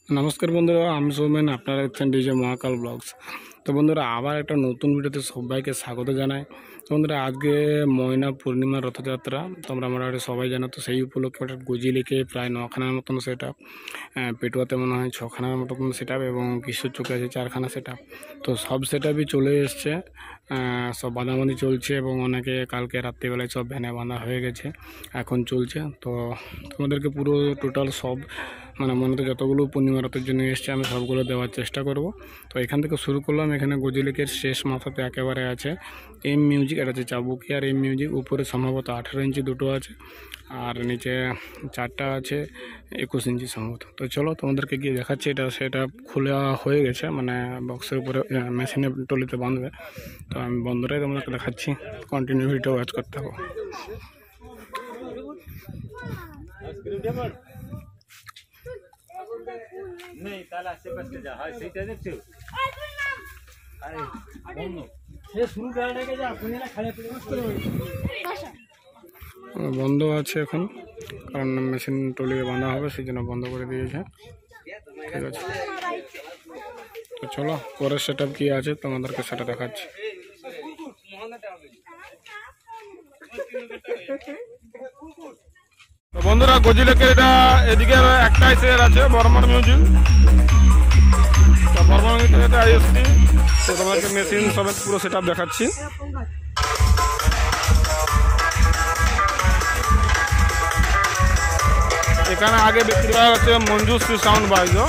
नमस्कार बंधुरा आमी सौमेन आपनारा देखছেন ডিজে মহাকাল ব্লগস। तो बंधुरा आबार एक नतून भिडियोते सबाइके स्वागत जानाई। तो बंधुरा आज के मयना पूर्णिमा रथयात्रा तोमरा मोटामुटी सबाई जानो। तो सेई उपलक्षे गुजी लेके प्राय 9खानार मतन सेटआप, पेटुआते मने हय 6खानार मतन सेटआप एबं किशोर चोके आछे 4खाना सेटआप। तो सब सेटआपई चले एसेছে, सब बांधाबांधि चलছে এবং অনেকে কালকে রাত্রিবেলায় সব ভ্যানে বাঁধা হয়ে গেছে, এখন চলছে। তো তোমাদেরকে পুরো টোটাল সব মানে মনে যতগুলো পূর্ণিমা রথের জন্য এসছে আমি সবগুলো দেওয়ার চেষ্টা করব। তো এখান থেকে শুরু করলাম। এখানে গজিলেকের শেষ মাথাতে একেবারে আছে এম মিউজিক, এটা হচ্ছে চাবুকি আর এম মিউজিক। উপরে সম্ভবত 18 ইঞ্চি দুটো আছে আর নিচে 4টা আছে 21 ইঞ্চি সম্ভবত। তো চলো তোমাদেরকে গিয়ে দেখাচ্ছি। এটা সেটা খোলা হয়ে গেছে, মানে বক্সের উপরে মেশিনে টলিতে বাঁধবে। তো আমি বন্ধুরাই তোমাদেরকে দেখাচ্ছি, কন্টিনিউ ভিডিও ওয়াচ করতে থাকো। नहीं ताला से बस के जा हां सेटा देखছো আরে বন্ধ সে শুরু করনে কে যা আপনি না খালি পড়ে বন্ধ আছে এখন, কারণ মেশিন টলিয়ে বাঁধা হবে সেই জন্য বন্ধ করে দিয়েছে। ঠিক আছে, তো চলো পরের সেটআপ কি আছে তোমাদেরকে সেটা দেখাচ্ছি। তো বন্ধুরা গজিলেকের এটা এদিকে একটাই সেট আছে বর্মার মিউজিক। তো বর্মার মিউজিকে আইএসসি। তো তোমাদেরকে মেশিন সমেত পুরো সেটআপ দেখাচ্ছি। এখানে আগে বিক্রি করা হচ্ছে মঞ্জুশ্রী সাউন্ড বাজো।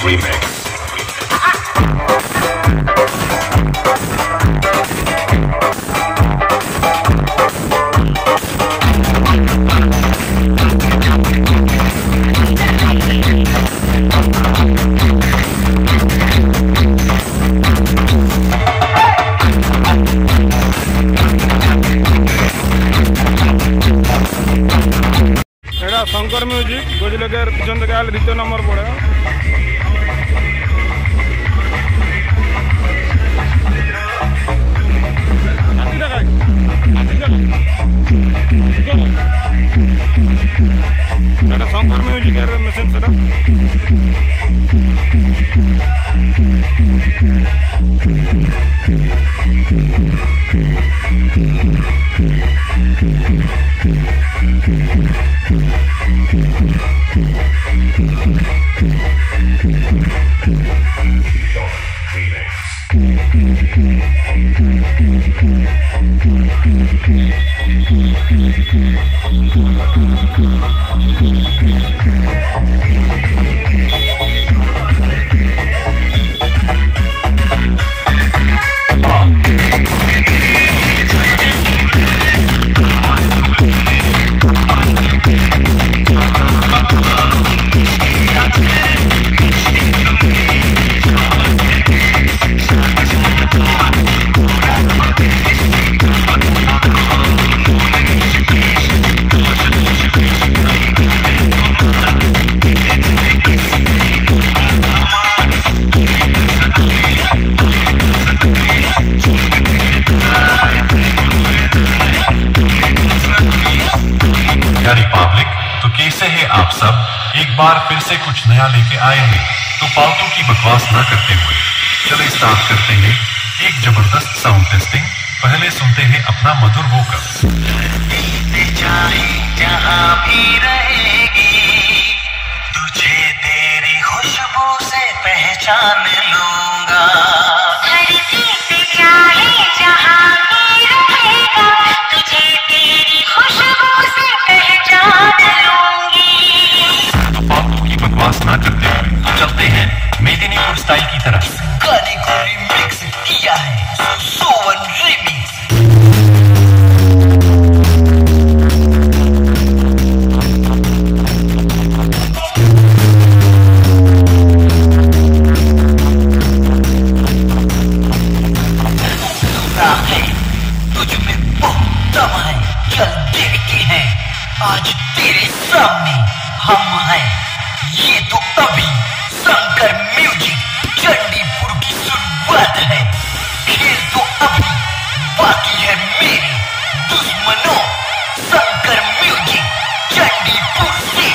Remix. এটা শঙ্কর মিউজিক, গজিলেকের পিছন থেকে আসলে 2য় নম্বর পড়ে। এটা শঙ্কর মিউজিকের মেশিন সেটা। तो कैसे हैं आप सब? एक बार फिर से कुछ नया लेके आए हैं। तो फालतू की बकवास ना करते हुए चले स्टार्ट करते हैं एक जबरदस्त साउंड टेस्टिंग। पहले सुनते हैं अपना मधुर वोकल। जहाँ भी रहेगी तुझे पहचान लूंगा। धरती पे चाहे जहां भी रहेगा, तुझे तेरी खुशबू से पहचान लूंगी। फालतू की बकवास ना करते हुए तो चलते हैं मेदिनीपुर स्टाइल की तरफ। गाने को रिमिक्स किया है सोवन रिमिक्स। आज तेरे सामने हम हैं, ये तो अभी शंकर म्यूजिक चंडीपुर की शुरुआत है। खेल तो अभी बाकी है मेरे दुश्मनों, शंकर म्यूजिक चंडीपुर से।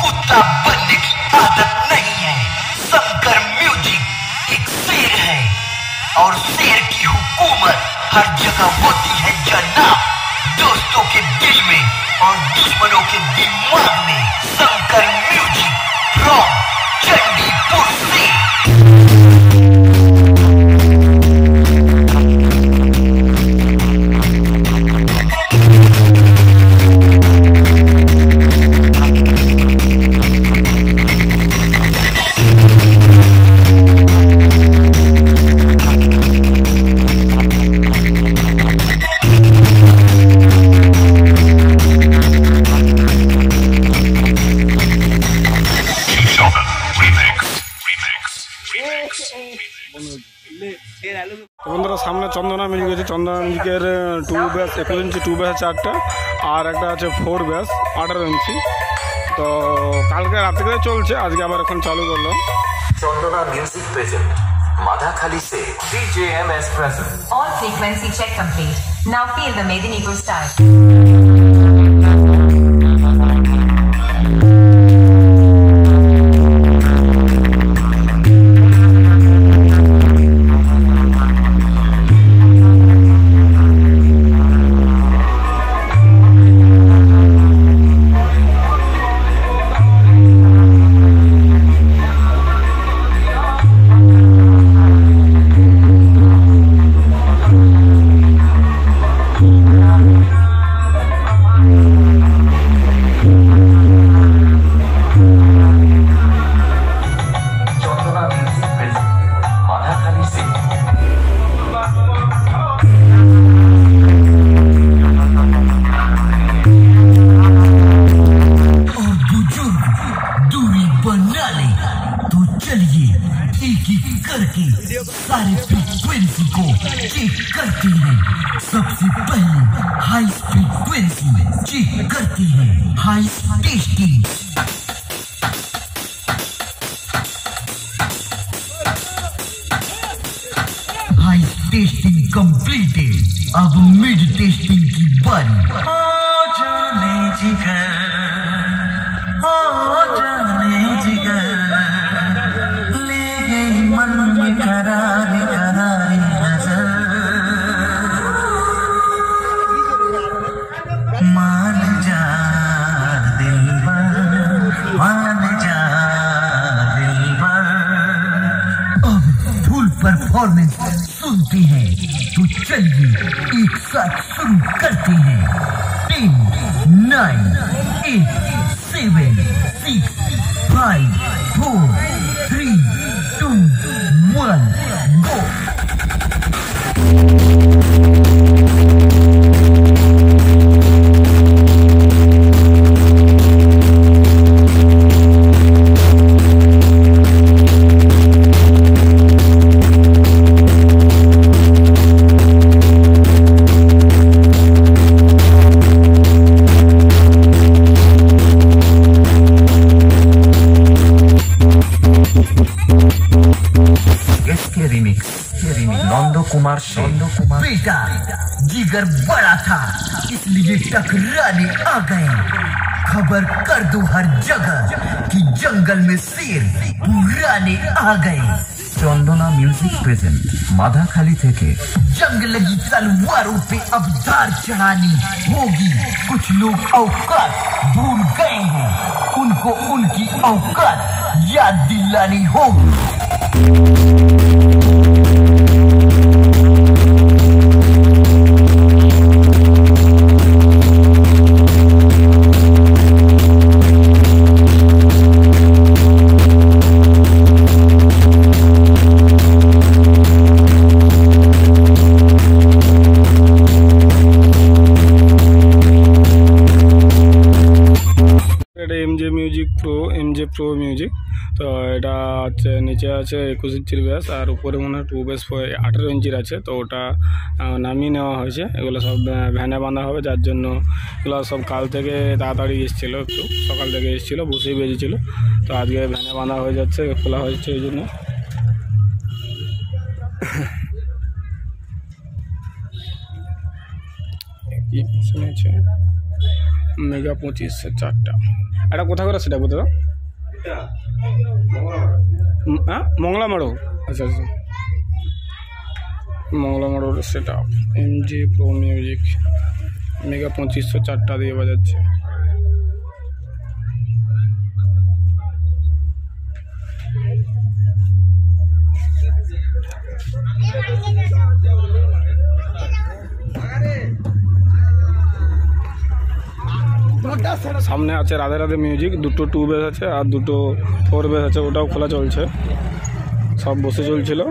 कुत्ता बनने की आदत नहीं है। शंकर म्यूजिक एक शेर है और शेर की हुकूमत हर जगह होती है जनाब। दोस्तों के दिल में और दुश्मनों के दिमाग में। शंकर म्यूजिक फ्रॉम चंडीपुर से। তো বন্ধুরা সামনে চন্দনা মিউজিক আছে। চন্দনা মিউজিকের 2 ব্যাস 21 ইঞ্চি 2 ব্যাস 4টা, আর একটা আছে 4 ব্যাস 18 ইঞ্চি। তো কালকে রাত থেকে চলছে, আজকে আবার এখন চালু করলো। চন্দনা মিউজিক প্রেজেন্ট মাদাখালি से DJMS present. All frequency check complete. Now feel the Medinipur style. सारे फ्रीक्वेंसी को चेक करते हैं। सबसे पहले हाई फ्रीक्वेंसी चेक करते हैं। High testing high testing completed. अब मिड टेस्टिंग की बारी। ओ जाने जिगर, ओ जाने जिगर, ले गई मन में करारी करारी नजर। मान जा दिलबर, मान जा दिलबर। अब फुल परफॉर्मेंस सुनते हैं, तो चलिए एक साथ शुरू करते हैं। 10, 9, 8, 7, 6, 5, 4, 3, 2, 1, go! कुमार शेर। बेटा जिगर बड़ा था इसलिए टकराने आ गए। खबर कर दो हर जगह कि जंगल में शेर पुराने आ गए। चंदना म्यूजिक प्रेजेंट माधाखाली থেকে जंग लगी तलवारों पे अब धार चढ़ानी होगी। कुछ लोग औकात भूल गए हैं, उनको उनकी औकात याद दिलानी होगी। এমজে প্রো মিউজিক। তো এটা হচ্ছে নিচে আছে 21 ইঞ্চির ব্যাস, আর উপরে মনে হয় 2 বেস 18 ইঞ্চির আছে। তো ওটা নামিয়ে নেওয়া হয়েছে। এগুলো সব ভ্যানে বাঁধা হবে, যার জন্য এগুলো সব কাল থেকে তাড়াতাড়ি এসেছিলো, একটু সকাল থেকে এসেছিলো, বসেই বেজেছিল। তো আজকে ভ্যানে বাঁধা হয়ে যাচ্ছে, খোলা হয়েছে এই জন্য। কি শুনেছে মেগা 25 4টা। এটা কোথা করে সেটা বলতে দাও। হ্যাঁ, মংলা মারো। আচ্ছা আচ্ছা, মংলা মারোর set up MG pro music mega 2500 4টা দিয়ে বাজাচ্ছে। সামনে আছে রাধে রাধে মিউজিক, দুটো 2 বেস আছে আর দুটো 4 বেস আছে, ওটাও খোলা চলছে, সব বসে চলছিল।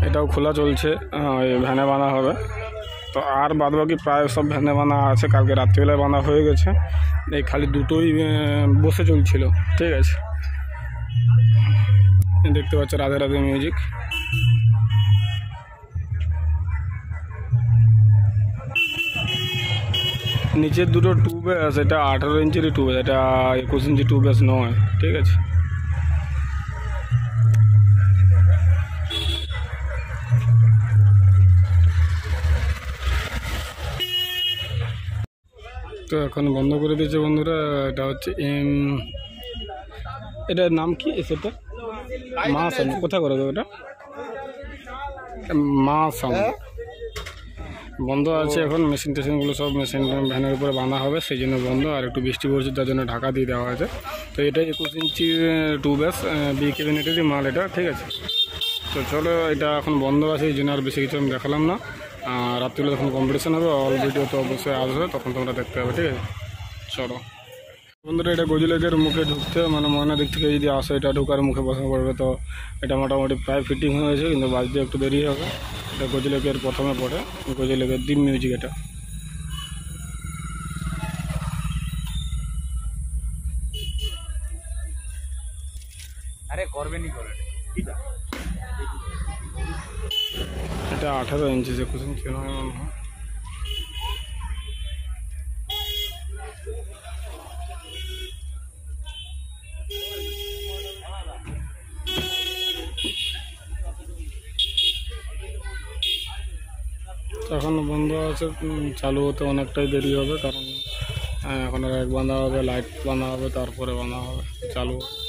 এটাও খোলা চলছে, ভ্যানে বাঁধা হবে। তো আর বাদ বাকি প্রায় সব ভ্যানে বাঁধা আছে, কালকে রাত্রিবেলায় বাঁধা হয়ে গেছে। এই খালি দুটোই বসে চলছিল। ঠিক আছে, দেখতে পাচ্ছ রাধে রাধে মিউজিক। নিচের দুটো 2 বেস, এটা 18 ইঞ্চির 2 বেস, এটা 21 ইঞ্চি 2 বেস নয়। ঠিক আছে, তো এখন বন্ধ করে দিয়েছে বন্ধুরা। এটা হচ্ছে এটার নাম কি সেটা? মা সাউন্ড। কোথায় করে দেবো এটা? মা সাউন্ড বন্ধ আছে এখন। মেশিন টেশিনগুলো সব মেশিন ভ্যানের উপরে বাঁধা হবে, সেই জন্য বন্ধ। আর একটু বৃষ্টি পড়ছে, তার জন্য ঢাকা দিয়ে দেওয়া হয়েছে। তো এটা 21 ইঞ্চি 2 বেস বি ক্যাবিনেটেরই মাল এটা। ঠিক আছে, তো চলো, এটা এখন বন্ধ আছে, এই জন্য আর বেশি কিছু আমি দেখালাম না। রাত্রিবেলা যখন কম্পিটিশন হবে, অল ভিডিও তো অবশ্যই আসবে, তখন তোমরা দেখতে হবে। ঠিক আছে, চলো বন্ধুরা। এটা গজুলেকের মুখে ঢুকতে, মানে ময়না দিক থেকে যদি আসে, এটা ঢোকার মুখে বসা পড়বে। তো এটা মোটামুটি প্রায় ফিটিং হয়েছে, কিন্তু বাজতে একটু দেরি হবে। এটা গজুলেকের প্রথমে পড়ে, গজুলেকের দ্বীপ মিউজিক। এটা আরে করবে নি করে এটা 18 ইঞ্চি 21 ইঞ্চি নয় মনে হয়। এখন বন্ধ আছে, চালু হতে অনেকটাই দেরি হবে, কারণ এখন এক বাঁধা হবে, লাইট বাঁধা হবে, তারপরে বাঁধা হবে, চালু হবে।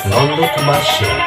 नंद कुमार शेर।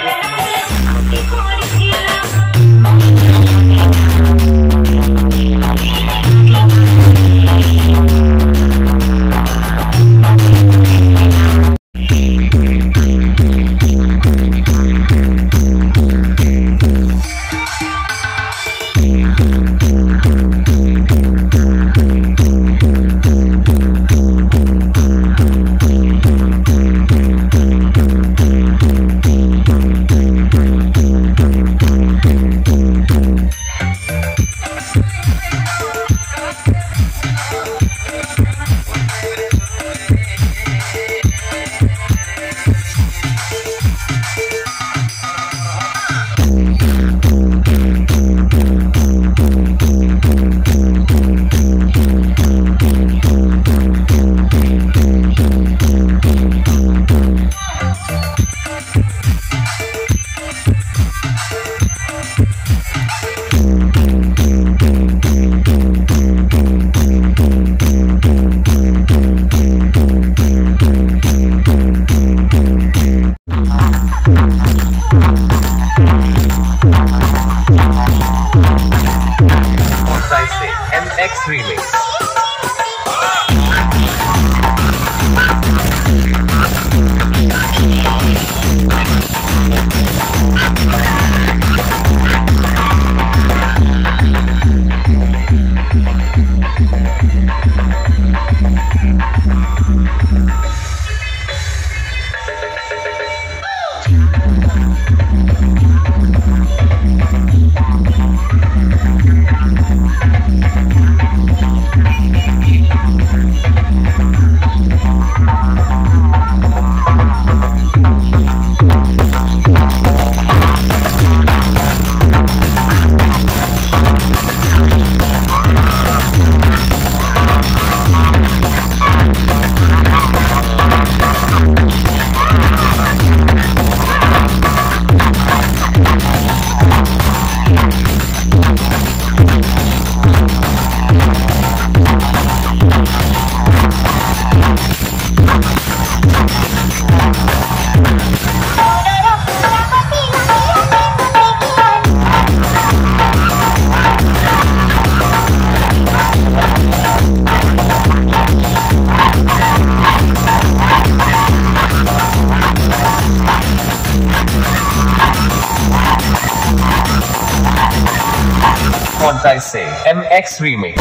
What I say, MX Remix.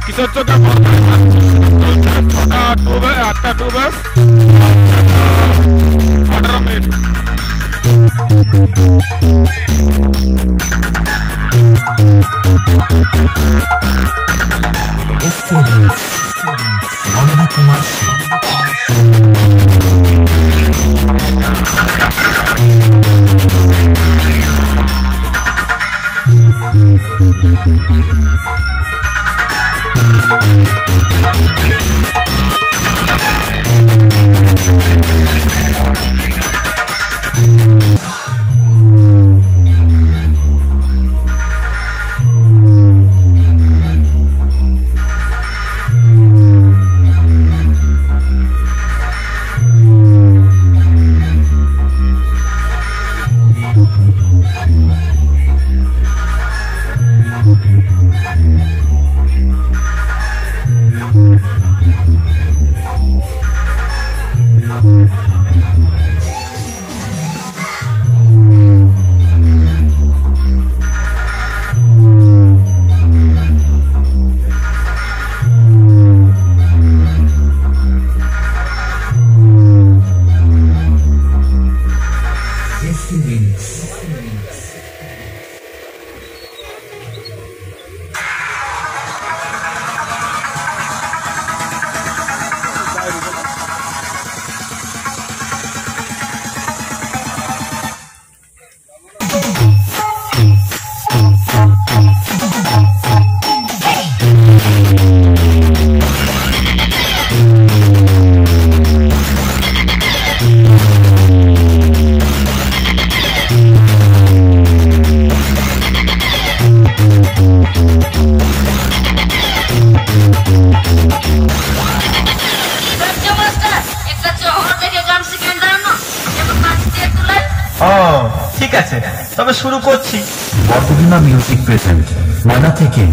কিসের চোখে 8টা 2 বাস 18 মিনিট। ঠিক আছে, তবে শুরু করছি। বর্তমান মিউজিক প্রেজেন্ট ময়না থেকে।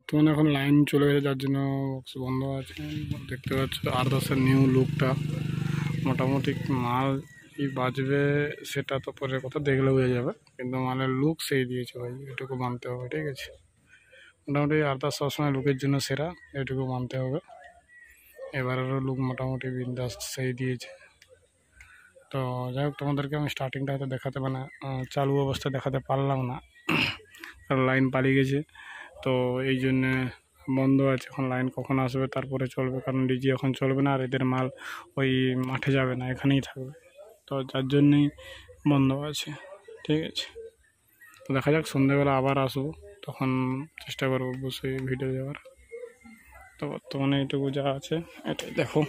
তোমার এখন লাইন চলে গেছে, যার জন্য বক্স বন্ধ আছে। দেখতে পাচ্ছ আরদাসের নিউ লুকটা, মোটামুটি মাল কি বাজবে সেটা তো পরের কথা, দেখলে বোঝা যাবে, কিন্তু মালের লুক সেই দিয়েছে ভাই, এটুকু মানতে হবে। ঠিক আছে, মোটামুটি আরদাস সবসময় লুকের জন্য সেরা, এটুকু মানতে হবে। এবারেরও লুক মোটামুটি বিন্দাস সেই দিয়েছে। তো যাই হোক, তোমাদেরকে আমি স্টার্টিংটা হয়তো দেখাতে মানে চালু অবস্থায় দেখাতে পারলাম না, কারণ লাইন পালিয়ে গেছে। তো এই জন্যে বন্ধ আছে। এখন লাইন কখন আসবে তারপরে চলবে, কারণ ডিজি এখন চলবে না, আর এদের মাল ওই মাঠে যাবে না, এখানেই থাকবে। তো যার জন্যই বন্ধ আছে। ঠিক আছে, তো দেখা যাক, সন্ধ্যেবেলা আবার আসবো, তখন চেষ্টা করবো অবশ্যই ভিডিও দেওয়ার। তো বর্তমানে এইটুকু যা আছে এটাই দেখো।